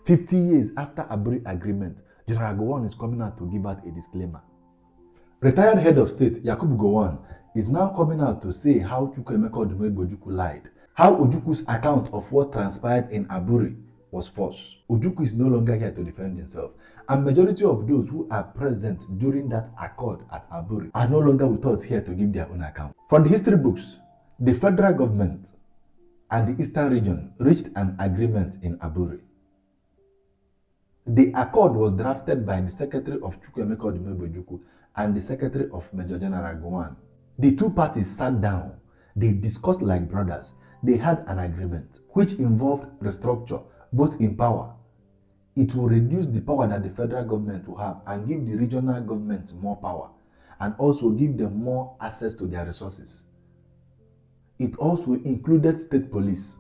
50 years after Aburi Agreement, General Gowon is coming out to give out a disclaimer. Retired head of state Yakubu Gowon is now coming out to say how Chukwuemeka Odumegwu Ojukwu lied, how Ojukwu's account of what transpired in Aburi was false. Ojukwu is no longer here to defend himself, and majority of those who are present during that accord at Aburi are no longer with us here to give their own account. From the history books, the federal government and the eastern region reached an agreement in Aburi. The accord was drafted by the secretary of Chukwuemeka Odumegwu Ojukwu and the secretary of Major General Gowon. The two parties sat down, they discussed like brothers, they had an agreement which involved restructure, both in power. It will reduce the power that the federal government will have and give the regional governments more power, and also give them more access to their resources. It also included state police.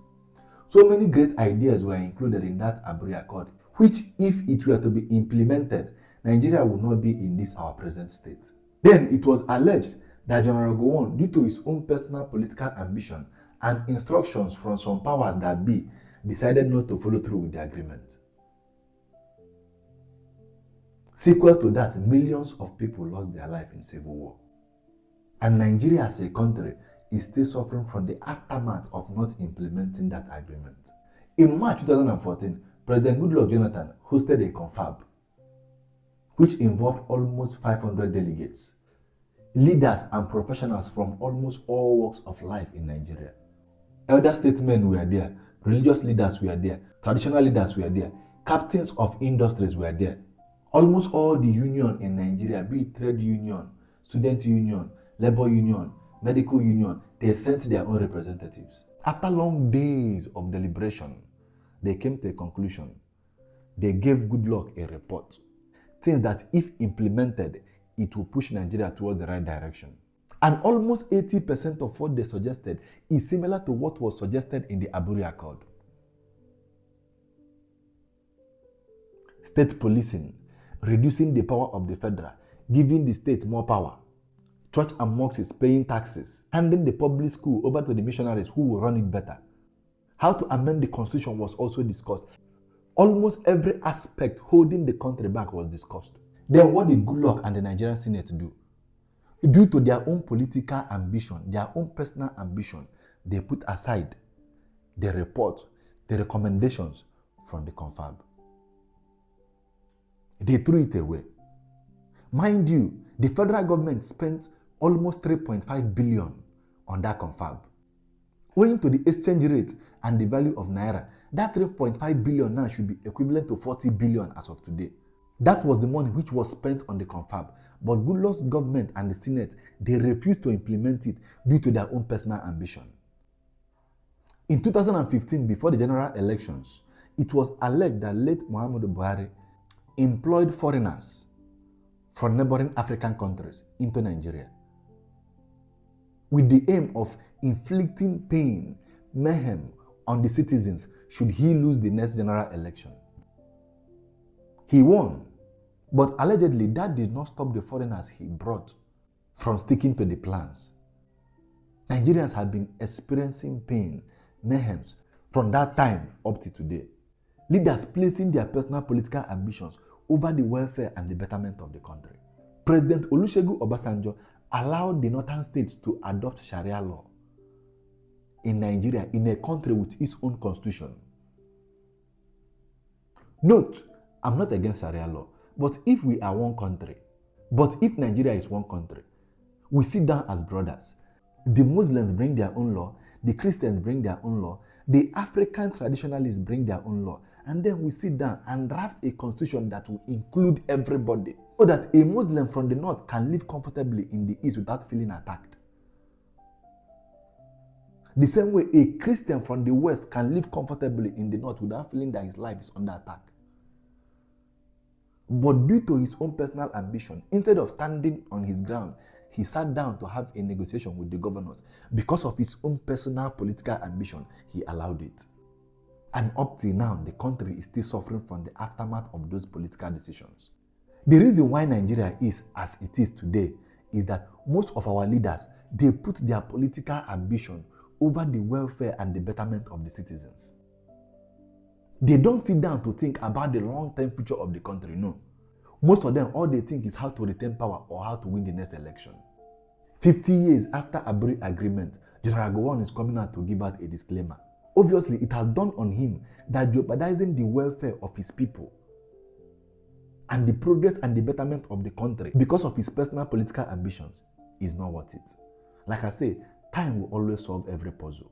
So many great ideas were included in that Aburi Accord, which, if it were to be implemented, Nigeria would not be in this our present state. Then it was alleged that General Gowon, due to his own personal political ambition and instructions from some powers that be, decided not to follow through with the agreement. Sequel to that, millions of people lost their life in civil war. And Nigeria as a country is still suffering from the aftermath of not implementing that agreement. In March 2014, President Goodluck Jonathan hosted a confab, which involved almost 500 delegates, leaders and professionals from almost all walks of life in Nigeria. Elder statesmen were there, religious leaders were there, traditional leaders were there, captains of industries were there. Almost all the union in Nigeria, be it trade union, student union, labor union, medical union, they sent their own representatives. After long days of deliberation, they came to a conclusion. They gave Goodluck a report, things that if implemented, it will push Nigeria towards the right direction. And almost 80% of what they suggested is similar to what was suggested in the Aburi Accord. State policing, reducing the power of the federal, giving the state more power. Church and mosques paying taxes, handing the public school over to the missionaries who will run it better. How to amend the constitution was also discussed. Almost every aspect holding the country back was discussed. Then what did Goodluck and the Nigerian Senate do? Due to their own political ambition, their own personal ambition, they put aside the report, the recommendations from the confab. They threw it away. Mind you, the federal government spent almost 3.5 billion on that confab. Owing to the exchange rate and the value of Naira, that 3.5 billion now should be equivalent to 40 billion as of today. That was the money which was spent on the confab. But Goodluck's government and the Senate, they refused to implement it due to their own personal ambition. In 2015, before the general elections, it was alleged that late Muhammadu Buhari employed foreigners from neighboring African countries into Nigeria with the aim of inflicting pain, mayhem on the citizens should he lose the next general election. He won, but allegedly that did not stop the foreigners he brought from sticking to the plans. Nigerians have been experiencing pain, mayhem from that time up to today. Leaders placing their personal political ambitions over the welfare and the betterment of the country. President Olusegun Obasanjo allowed the northern states to adopt Sharia law in Nigeria, in a country with its own constitution. Note, I'm not against Sharia law, but if we are one country, but if Nigeria is one country, we sit down as brothers. The Muslims bring their own law, the Christians bring their own law, the African traditionalists bring their own law, and then we sit down and draft a constitution that will include everybody, so that a Muslim from the north can live comfortably in the east without feeling attacked. The same way a Christian from the west can live comfortably in the north without feeling that his life is under attack. But due to his own personal ambition, instead of standing on his ground, he sat down to have a negotiation with the governors. Because of his own personal political ambition, he allowed it. And up till now, the country is still suffering from the aftermath of those political decisions. The reason why Nigeria is as it is today is that most of our leaders, they put their political ambition over the welfare and the betterment of the citizens. They don't sit down to think about the long-term future of the country, no. Most of them, all they think is how to retain power or how to win the next election. 50 years after Aburi Agreement, General Gowon is coming out to give out a disclaimer. Obviously, it has dawned on him that jeopardizing the welfare of his people and the progress and the betterment of the country because of his personal political ambitions is not worth it. Like I say, time will always solve every puzzle.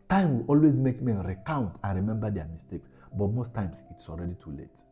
Time will always make men recount and remember their mistakes, but most times it's already too late.